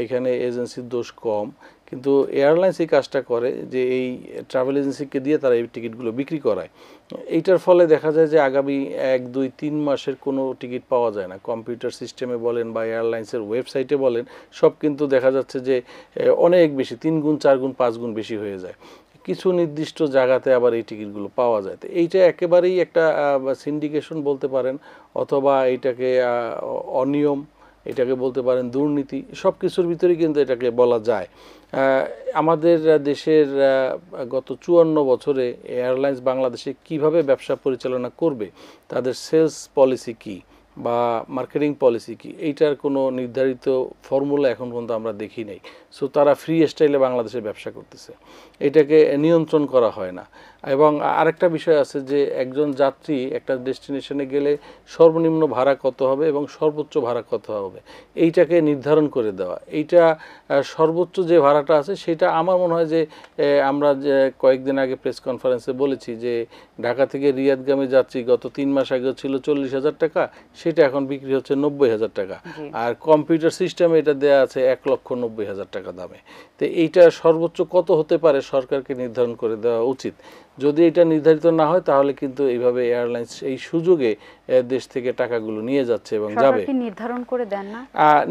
C: এখানে এজেন্সির দোষ কম, কিন্তু এয়ারলাইন্স এই কাজটা করে যে এই ট্রাভেল এজেন্সিকে দিয়ে তারা এই টিকিটগুলো বিক্রি করায়। এইটার ফলে দেখা যায় যে আগামী 1, 2, 3 মাসের কোনো টিকিট পাওয়া যায় না। কম্পিউটার সিস্টেমে বলেন বা এয়ারলাইন্সের ওয়েবসাইটে বলেন, সব কিন্তু দেখা যাচ্ছে যে অনেক বেশি, 3 গুণ 4 গুণ 5 গুণ বেশি হয়ে যায়। কিছু নির্দিষ্ট জায়গাতে আবার এই টিকিটগুলো পাওয়া যায়। তো এইটা একেবারেই একটা সিন্ডিকেশন বলতে পারেন, অথবা এইটাকে অনিয়ম, এটাকে বলতে পারেন দুর্নীতি, সব কিছুর ভিতরেই কিন্তু এটাকে বলা যায়। আমাদের দেশের গত 54 বছরে এয়ারলাইন্স বাংলাদেশে কিভাবে ব্যবসা পরিচালনা করবে, তাদের সেলস পলিসি কি বা মার্কেটিং পলিসি কি, এইটার কোনো নির্ধারিত ফর্মুলা এখন পর্যন্ত আমরা দেখি নাই। সো তারা ফ্রি স্টাইলে বাংলাদেশে ব্যবসা করতেছে, এটাকে নিয়ন্ত্রণ করা হয় না। এবং আরেকটা বিষয় আছে যে একজন যাত্রী একটা ডেস্টিনেশনে গেলে সর্বনিম্ন ভাড়া কত হবে এবং সর্বোচ্চ ভাড়া কত হবে, এইটাকে নির্ধারণ করে দেওয়া। এইটা সর্বোচ্চ যে ভাড়াটা আছে সেটা আমার মনে হয় যে আমরা যে কয়েকদিন আগে প্রেস কনফারেন্সে বলেছি যে ঢাকা থেকে রিয়াদগামী যাত্রী গত 3 মাস আগে ছিল 40,000 টাকা, সেটা এখন বিক্রি হচ্ছে 90,000 টাকা। আর কম্পিউটার সিস্টেমে এটা দেওয়া আছে 1,90,000 টাকা দামে। তো এইটা সর্বোচ্চ কত হতে পারে সরকারকে নির্ধারণ করে দেওয়া উচিত। যদি এটা নির্ধারিত না হয় তাহলে কিন্তু এইভাবে এয়ারলাইন্স এই সুযোগে দেশ থেকে টাকাগুলো নিয়ে যাচ্ছে এবং যাবে।
A: সরকার কি নির্ধারণ করে দেন না?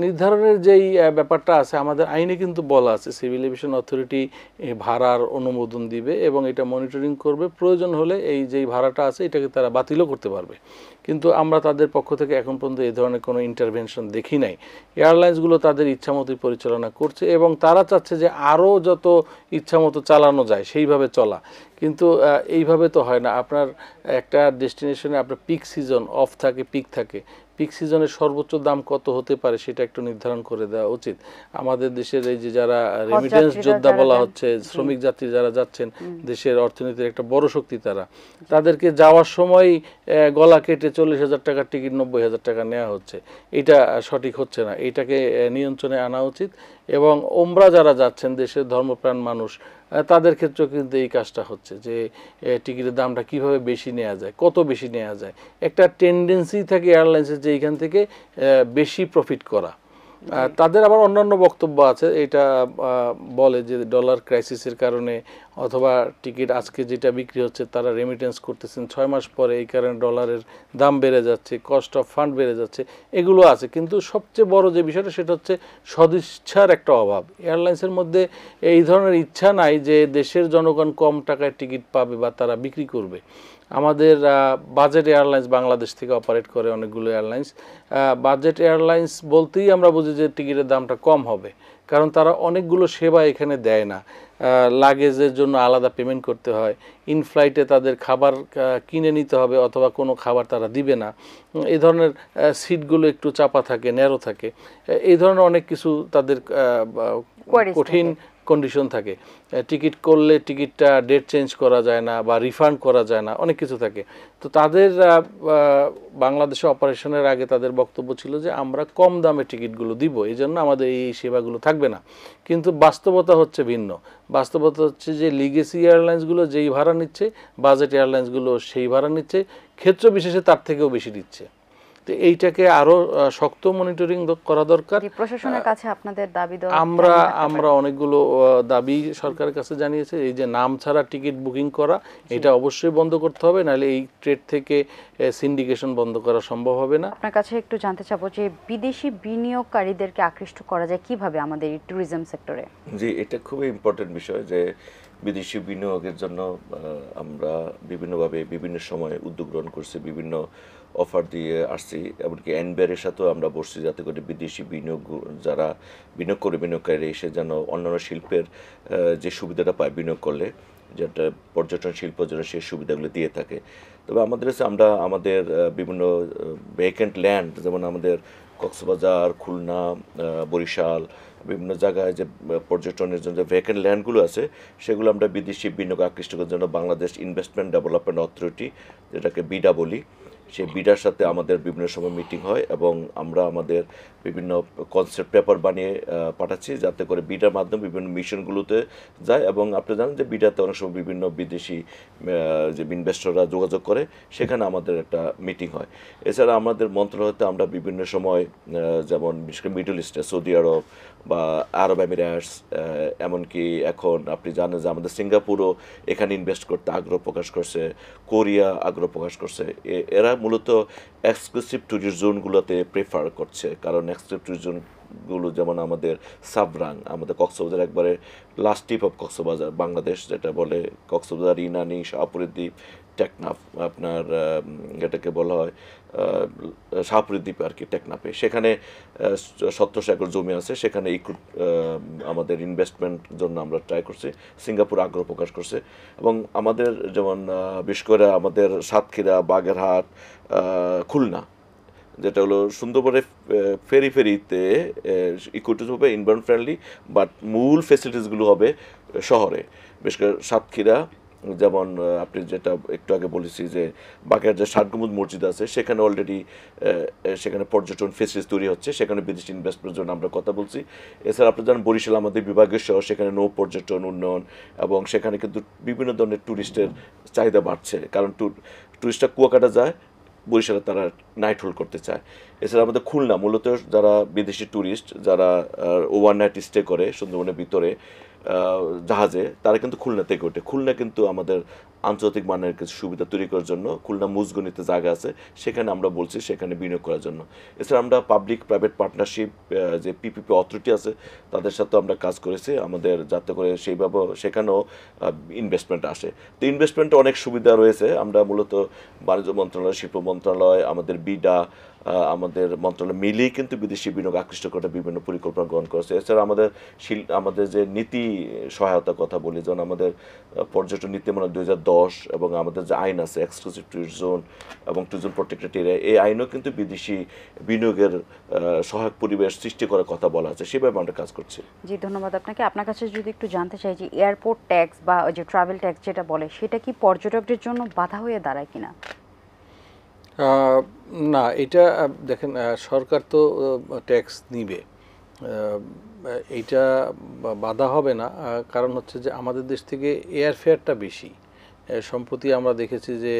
C: নির্ধারণের যেই ব্যাপারটা আছে আমাদের আইনে কিন্তু বলা আছে, সিভিল এভিয়েশন অথরিটি ভাড়ার অনুমোদন দিবে এবং এটা মনিটরিং করবে, প্রয়োজন হলে এই যেই ভাড়াটা আছে এটাকে তারা বাতিলও করতে পারবে। কিন্তু আমরা তাদের পক্ষ থেকে এখন পর্যন্ত এই ধরনের কোনো ইন্টারভেনশন দেখি নাই। এয়ারলাইন্সগুলো তাদের ইচ্ছামতোই পরিচালনা করছে এবং তারা চাচ্ছে যে আরও যত ইচ্ছামতো চালানো যায় সেইভাবে চলা। কিন্তু এইভাবে তো হয় না। আপনার একটা ডেস্টিনেশনে আপনার পিক সিজন অফ থাকে, পিক থাকে, পিক সিজনের সর্বোচ্চ দাম কত হতে পারে সেটা একটু নির্ধারণ করে দেওয়া উচিত। আমাদের দেশের এই যে যারা রেমিটেন্স যোদ্ধা বলা হচ্ছে, শ্রমিক যাত্রী যারা যাচ্ছেন, দেশের অর্থনীতির একটা বড় শক্তি, তাদেরকে যাওয়ার সময় গলা কেটে 40,000 টাকার টিকিট 90,000 টাকা নেওয়া হচ্ছে, এটা সঠিক হচ্ছে না। এটাকে নিয়ন্ত্রণে আনা উচিত। এবং ওমরা যারা যাচ্ছেন, দেশের ধর্মপ্রাণ মানুষ, তাদের ক্ষেত্রেও কিন্তু এই কাজটা হচ্ছে যে টিকিটের দামটা কিভাবে বেশি নেওয়া যায়, কত বেশি নেওয়া যায়। একটা টেন্ডেন্সি থাকে এয়ারলাইন্সের যে এইখান থেকে বেশি প্রফিট করা। তাদের আবার অন্যান্য বক্তব্য আছে, এটা বলে যে ডলার ক্রাইসিসের কারণে অথবা টিকিট আজকে যেটা বিক্রি হচ্ছে তারা রেমিটেন্স করতেছেন 6 মাস পরে, এই কারণে ডলারের দাম বেড়ে যাচ্ছে, কস্ট অফ ফান্ড বেড়ে যাচ্ছে, এগুলো আছে। কিন্তু সবচেয়ে বড় যে বিষয়টা সেটা হচ্ছে সদিচ্ছার একটা অভাব। এয়ারলাইন্সের মধ্যে এই ধরনের ইচ্ছা নাই যে দেশের জনগণ কম টাকায় টিকিট পাবে বা তারা বিক্রি করবে। আমাদের বাজেট এয়ারলাইন্স বাংলাদেশ থেকে অপারেট করে অনেকগুলো এয়ারলাইন্স। বাজেট এয়ারলাইন্স বলতেই আমরা বুঝি যে টিকিটের দামটা কম হবে, কারণ তারা অনেকগুলো সেবা এখানে দেয় না। লাগেজের জন্য আলাদা পেমেন্ট করতে হয়, ইন ফ্লাইটে তাদের খাবার কিনে নিতে হবে অথবা কোনো খাবার তারা দিবে না, এই ধরনের সিটগুলো একটু চাপা থাকে, ন্যারো থাকে, এই ধরনের অনেক কিছু তাদের কঠিন কন্ডিশন থাকে। টিকিট করলে টিকিটটা ডেট চেঞ্জ করা যায় না বা রিফান্ড করা যায় না, অনেক কিছু থাকে। তো তাদের বাংলাদেশে অপারেশনের আগে তাদের বক্তব্য ছিল যে আমরা কম দামে টিকিটগুলো দিব, এই জন্য আমাদের এই সেবাগুলো থাকবে না। কিন্তু বাস্তবতা হচ্ছে ভিন্ন। বাস্তবতা হচ্ছে যে লিগেসি এয়ারলাইন্সগুলো যেই ভাড়া নিচ্ছে, বাজেট এয়ারলাইন্সগুলো সেই ভাড়া নিচ্ছে, ক্ষেত্র বিশেষে তার থেকেও বেশি দিচ্ছে। তো এইটাকে আরো শক্ত মনিটরিং করা দরকার।
A: প্রশাসনের কাছে আপনাদের দাবি দেওয়া,
C: আমরা অনেকগুলো দাবি সরকারের কাছে জানিয়েছি। এই যে নাম ছাড়া টিকিট বুকিং করা, এটা অবশ্যই বন্ধ করতে হবে, নাহলে এই ট্রেড থেকে সিন্ডিকেশন বন্ধ করা সম্ভব হবে না।
A: আপনার কাছে একটু জানতে চাবো যে বিদেশি বিনিয়োগকারীদেরকে আকৃষ্ট করা যায় কিভাবে আমাদের এই ট্যুরিজম সেক্টরে?
B: জি, এটা খুবই ইম্পর্টেন্ট বিষয় যে বিদেশি বিনিয়োগের জন্য আমরা বিভিন্নভাবে বিভিন্ন সময়ে উদ্যোগ গ্রহণ করছি, বিভিন্ন অফার দিয়ে আসছি, এমনকি এনবিআরের সাথেও আমরা বসছি যাতে করে বিদেশি বিনিয়োগ যারা বিনিয়োগকারী এসে যেন অন্যান্য শিল্পের যে সুবিধাটা পায় বিনিয়োগ করলে, যেটা পর্যটন শিল্প যেন সেই সুবিধাগুলো দিয়ে থাকে। তবে আমাদের কাছে আমরা আমাদের বিভিন্ন ভ্যাকেন্ট ল্যান্ড, যেমন আমাদের কক্সবাজার, খুলনা, বরিশাল, বিভিন্ন জায়গায় যে পর্যটনের জন্য যে ভ্যাকেন্ট ল্যান্ডগুলো আছে সেগুলো আমরা বিদেশি বিনিয়োগ আকৃষ্ট করার জন্য বাংলাদেশ ইনভেস্টমেন্ট ডেভেলপমেন্ট অথরিটি, যেটাকে বিডা বলি, সেই বিডার সাথে আমাদের বিভিন্ন সময় মিটিং হয় এবং আমরা আমাদের বিভিন্ন কনসেপ্ট পেপার বানিয়ে পাঠাচ্ছি, যাতে করে বিডার মাধ্যমে বিভিন্ন মিশনগুলোতে যায়। এবং আপনি জানেন যে বিডাতে অনেক সময় বিভিন্ন বিদেশি যে ইনভেস্টররা যোগাযোগ করে, সেখানে আমাদের একটা মিটিং হয়। এছাড়া আমাদের মন্ত্রণালয়তে আমরা বিভিন্ন সময় যেমন বিশেষ করে মিডল ইস্টে সৌদি আরব বা আরব এমিরেটস, এমনকি এখন আপনি জানেন যে আমাদের সিঙ্গাপুরও এখানে ইনভেস্ট করতে আগ্রহ প্রকাশ করছে, কোরিয়া আগ্রহ প্রকাশ করছে। এরা মূলত এক্সক্লুসিভ ট্যুরিস্ট জোনগুলোতে প্রেফার করছে, কারণ এক্সক্লুসিভ ট্যুরিস্ট জোনগুলো যেমন আমাদের সাবরাং, আমাদের কক্সবাজার একবারে last tip of Cox's Bazar Bangladesh, যেটা বলে কক্সবাজার, ইনানি, শাহপুরের দ্বীপ, টেকনাফ, আপনার এটাকে বলা হয় শাহপুরের দ্বীপ আর কি, টেকনাফে। সেখানে 1700 একর জমি আছে, সেখানে আমাদের ইনভেস্টমেন্ট জন্য আমরা ট্রাই করছি। সিঙ্গাপুর আগ্রহ প্রকাশ করছে এবং আমাদের যেমন বিশেষ করে আমাদের সাতক্ষীরা, বাগেরহাট, খুলনা, যেটা হলো সুন্দরবনের ফেরিতে ইকোট্যুরিজম হবে এনভায়রনমেন্ট ফ্রেন্ডলি, বাট মূল ফেসিলিটিসগুলো হবে শহরে। বিশেষ করে সাতক্ষীরা, যেমন আপনি যেটা একটু আগে বলেছি যে বাগের যে ষাট গম্বুজ মসজিদ আছে, সেখানে অলরেডি সেখানে পর্যটন ফেসিলিটিস তৈরি হচ্ছে, সেখানে বিদেশি ইনভেস্টমেন্টের জন্য আমরা কথা বলছি। এছাড়া আপনি জানেন বরিশাল আমাদের বিভাগীয় শহর, সেখানে নৌ পর্যটন উন্নয়ন এবং সেখানে কিন্তু বিভিন্ন ধরনের ট্যুরিস্টের চাহিদা বাড়ছে, কারণ ট্যুরিস্টরা কুয়াকাটা যায়, বরিশালে তারা নাইট হোল্ড করতে চায়। এছাড়া আমাদের খুলনা মূলত যারা বিদেশি ট্যুরিস্ট, যারা ওভার নাইট স্টে করে সুন্দরবনের ভিতরে জাহাজে, তারা কিন্তু খুলনা থেকে ওঠে। খুলনা কিন্তু আমাদের আন্তর্জাতিক মানের কিছু সুবিধা তৈরি করার জন্য খুলনা মুজগনিতে জায়গা আছে, সেখানে আমরা বলছি সেখানে বিনিয়োগ করার জন্য। এছাড়া আমরা পাবলিক প্রাইভেট পার্টনারশিপ যে পিপিপি অথরিটি আছে, তাদের সাথেও আমরা কাজ করেছি আমাদের, যাতে করে সেইভাবে সেখানেও ইনভেস্টমেন্ট আসে। তো ইনভেস্টমেন্টে অনেক সুবিধা রয়েছে। আমরা মূলত বাণিজ্য মন্ত্রণালয়, শিল্প মন্ত্রণালয়, আমাদের বিডা, আমাদের মন্ত্রণালয় মিলিয়ে কিন্তু বিদেশি বিনিয়োগ আকৃষ্ট করে বিভিন্ন পরিকল্পনা গ্রহণ করেছে। এছাড়া আমাদের যে নীতি সহায়তার কথা বলি, যেমন আমাদের পর্যটন নীতি মানে 2010 এবং আমাদের যে আইন আছে এক্সক্লুসিভ ট্যুরিস্ট জোন এবং ট্যুরিজম প্রোটেক্টেড এরিয়া, এই আইনও কিন্তু বিদেশি বিনিয়োগের সহায়ক পরিবেশ সৃষ্টি করার কথা বলা আছে, সেভাবে আমরা কাজ করছি।
A: জি, ধন্যবাদ আপনাকে। আপনার কাছে যদি একটু জানতে চাই যে এয়ারপোর্ট ট্যাক্স বা ওই যে ট্রাভেল ট্যাক্স যেটা বলে, সেটা কি পর্যটকদের জন্য বাধা হয়ে দাঁড়ায় কিনা?
C: না, এটা দেখেন, সরকার তো ট্যাক্স নিবে, এইটা বাধা হবে না। কারণ হচ্ছে যে আমাদের দেশ থেকে এয়ার ফেয়ারটা বেশি। সম্প্রতি আমরা দেখেছি যে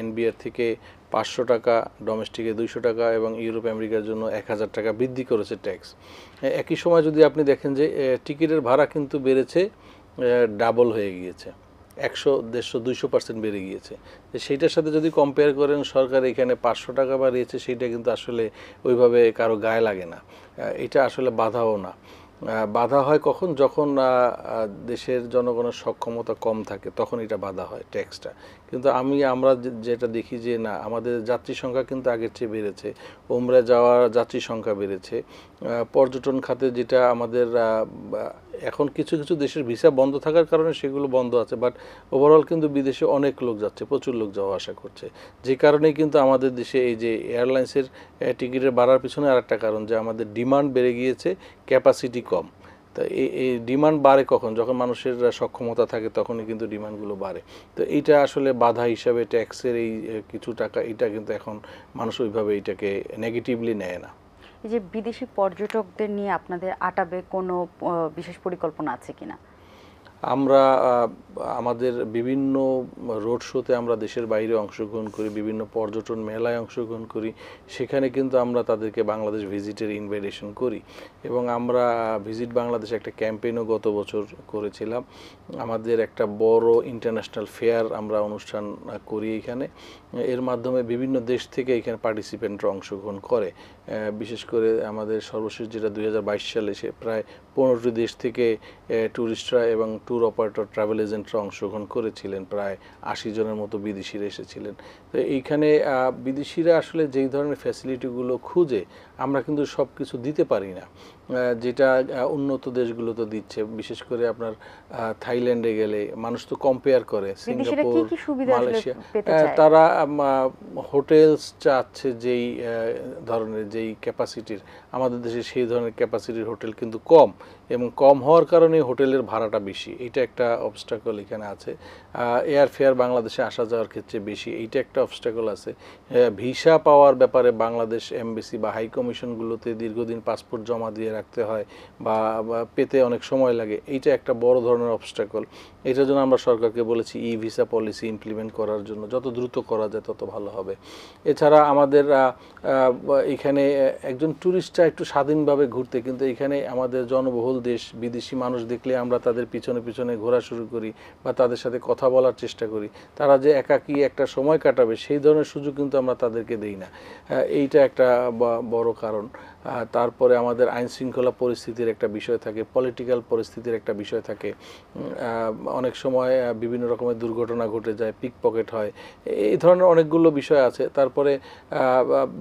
C: এনবিআর থেকে 500 টাকা, ডোমেস্টিকে 200 টাকা এবং ইউরোপ আমেরিকার জন্য 1000 টাকা বৃদ্ধি করেছে ট্যাক্স। একই সময় যদি আপনি দেখেন যে টিকিটের ভাড়া কিন্তু বেড়েছে, ডাবল হয়ে গিয়েছে, 100, 150, 200% বেড়ে গিয়েছে। সেইটার সাথে যদি কম্পেয়ার করেন, সরকার এখানে 500 টাকা বাড়িয়েছে, সেইটা কিন্তু আসলে ওইভাবে কারো গায়ে লাগে না। এটা আসলে বাধাও না। বাধা হয় কখন? যখন দেশের জনগণের সক্ষমতা কম থাকে, তখন এটা বাধা হয় ট্যাক্সটা। কিন্তু আমরা যেটা দেখি যে না, আমাদের যাত্রী সংখ্যা কিন্তু আগের চেয়ে বেড়েছে, ওমরা যাওয়ার যাত্রী সংখ্যা বেড়েছে। পর্যটন খাতে যেটা আমাদের এখন কিছু কিছু দেশের ভিসা বন্ধ থাকার কারণে সেগুলো বন্ধ আছে, বাট ওভারঅল কিন্তু বিদেশে অনেক লোক যাচ্ছে, প্রচুর লোক যাওয়া আসা করছে। যে কারণেই কিন্তু আমাদের দেশে এই যে এয়ারলাইন্সের টিকিটের বাড়ার পিছনে আরেকটা কারণ, যে আমাদের ডিমান্ড বেড়ে গিয়েছে, ক্যাপাসিটি কম। তা এই ডিমান্ড বাড়ে কখন? যখন মানুষের সক্ষমতা থাকে, তখনই কিন্তু ডিমান্ডগুলো বাড়ে। তো এইটা আসলে বাধা হিসাবে ট্যাক্সের এই কিছু টাকা, এটা কিন্তু এখন মানুষ ওইভাবে এটাকে নেগেটিভলি নেয় না।
A: এই যে বিদেশি পর্যটকদের নিয়ে আপনাদের আটাবে কোনো বিশেষ পরিকল্পনা আছে কিনা?
C: আমরা আমাদের বিভিন্ন রোড শোতে আমরা দেশের বাইরে অংশগ্রহণ করি, বিভিন্ন পর্যটন মেলায় অংশগ্রহণ করি, সেখানে কিন্তু আমরা তাদেরকে বাংলাদেশ ভিজিটের ইনভাইটেশন করি। এবং আমরা ভিজিট বাংলাদেশ একটা ক্যাম্পেইনও গত বছর করেছিলাম। আমাদের একটা বড় ইন্টারন্যাশনাল ফেয়ার আমরা অনুষ্ঠান করি এখানে, এর মাধ্যমে বিভিন্ন দেশ থেকে এখানে পার্টিসিপেন্টরা অংশগ্রহণ করে। বিশেষ করে আমাদের সর্বশেষ যেটা 2022 সালে, সে প্রায় 15টি দেশ থেকে ট্যুরিস্টরা এবং ট্যুর অপারেটর, ট্রাভেল এজেন্টরা অংশগ্রহণ করেছিলেন, প্রায় 80 জনের মতো বিদেশিরা এসেছিলেন। তো এইখানে বিদেশিরা আসলে যেই ধরনের ফ্যাসিলিটিগুলো খুঁজে, আমরা কিন্তু সব কিছু দিতে পারি না, যেটা উন্নত দেশগুলোতে দিচ্ছে। বিশেষ করে আপনার থাইল্যান্ডে গেলে মানুষ তো কম্পেয়ার করে, সিঙ্গাপুর, মালয়েশিয়া, তারা হোটেলস চাচ্ছে যেই ধরনের, যেই ক্যাপাসিটির, আমাদের দেশে সেই ধরনের ক্যাপাসিটির হোটেল কিন্তু কম। এবং কম হওয়ার কারণে হোটেলের ভাড়াটা বেশি, এটা একটা অবস্টাকল এখানে আছে। এয়ার ফেয়ার বাংলাদেশে আসা যাওয়ার ক্ষেত্রে বেশি, এইটা একটা অবস্টাকল আছে। ভিসা পাওয়ার ব্যাপারে বাংলাদেশ এমবেসি বা হাই কমিশনগুলোতে দীর্ঘদিন পাসপোর্ট জমা দিয়ে রাখতে হয় বা পেতে অনেক সময় লাগে, এইটা একটা বড় ধরনের অবস্টাকল। এটার জন্য আমরা সরকারকে বলেছি ই ভিসা পলিসি ইমপ্লিমেন্ট করার জন্য, যত দ্রুত করা যায় তত ভালো হবে। এছাড়া আমাদের এখানে একজন ট্যুরিস্টরা একটু স্বাধীনভাবে ঘুরতে, কিন্তু এখানে আমাদের জনবহুল দেশ, বিদেশি মানুষ দেখলে আমরা তাদের পিছনে পিছনে ঘোরা শুরু করি বা তাদের সাথে কথা বলার চেষ্টা করি। তারা যে একাকী একটা সময় কাটাবে সেই ধরনের সুযোগ কিন্তু আমরা তাদেরকে দেই না, এইটা একটা বড় কারণ। তারপরে আমাদের আইন শৃঙ্খলা পরিস্থিতির একটা বিষয় থাকে, পলিটিক্যাল পরিস্থিতির একটা বিষয় থাকে। অনেক সময় বিভিন্ন রকমের দুর্ঘটনা ঘটে যায়, পিক পকেট হয়, এই ধরনের অনেকগুলো বিষয় আছে। তারপরে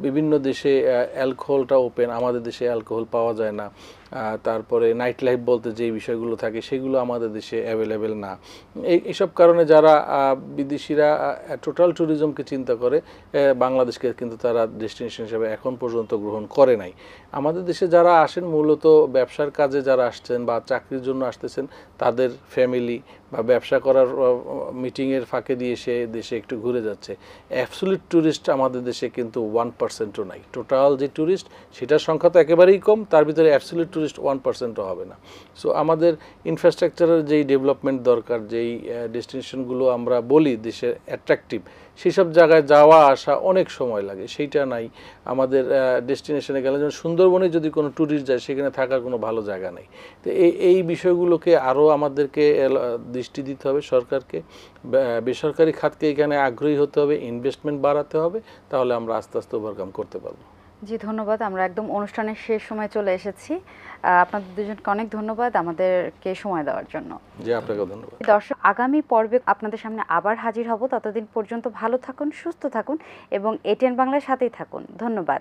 C: বিভিন্ন দেশে অ্যালকোহলটা ওপেন, আমাদের দেশে অ্যালকোহল পাওয়া যায় না। তারপরে নাইট লাইফ বলতে যেই বিষয়গুলো থাকে সেগুলো আমাদের দেশে অ্যাভেলেবেল না। এইসব কারণে যারা বিদেশিরা টোটাল ট্যুরিজমকে চিন্তা করে, বাংলাদেশকে কিন্তু তারা ডেস্টিনেশন হিসেবে এখন পর্যন্ত গ্রহণ করে নাই। আমাদের দেশে যারা আসেন মূলত ব্যবসার কাজে যারা আসছেন বা চাকরির জন্য আসতেছেন, তাদের ফ্যামিলি বা ব্যবসা করার মিটিংয়ের ফাঁকে দিয়ে সে দেশে একটু ঘুরে যাচ্ছে। অ্যাবসলিউট ট্যুরিস্ট আমাদের দেশে কিন্তু 1%ও নাই। টোটাল যে ট্যুরিস্ট সেটার সংখ্যা তো একেবারেই কম, তার ভিতরে অ্যাবসলিউট ট্যুরিস্ট 1%ও হবে না। সো আমাদের ইনফ্রাস্ট্রাকচারের যেই ডেভেলপমেন্ট দরকার, যেই ডেস্টিনেশনগুলো আমরা বলি দেশের অ্যাট্রাকটিভ, সেই সব জায়গায় যাওয়া আসা অনেক সময় লাগে, সেইটা নাই আমাদের ডেস্টিনেশনে গেলে। যেমন সুন্দরবনে যদি কোনো ট্যুরিস্ট যায় সেখানে থাকার কোনো ভালো জায়গা নেই। তো এই বিষয়গুলোকে আরও আমাদেরকে দৃষ্টি দিতে হবে সরকারকে, বেসরকারি খাতকে এখানে আগ্রহী হতে হবে, ইনভেস্টমেন্ট বাড়াতে হবে, তাহলে আমরা আস্তে আস্তে ওভারকাম করতে পারবো।
A: জি ধন্যবাদ। আমরা একদম অনুষ্ঠানের শেষ সময় চলে এসেছি। আপনাদের দুজনকে অনেক ধন্যবাদ আমাদেরকে সময় দেওয়ার জন্য।
C: জি, আপনাকেও ধন্যবাদ।
A: দর্শক, আগামী পর্বে আপনাদের সামনে আবার হাজির হব। ততদিন পর্যন্ত ভালো থাকুন, সুস্থ থাকুন এবং এটিএন বাংলার সাথেই থাকুন। ধন্যবাদ।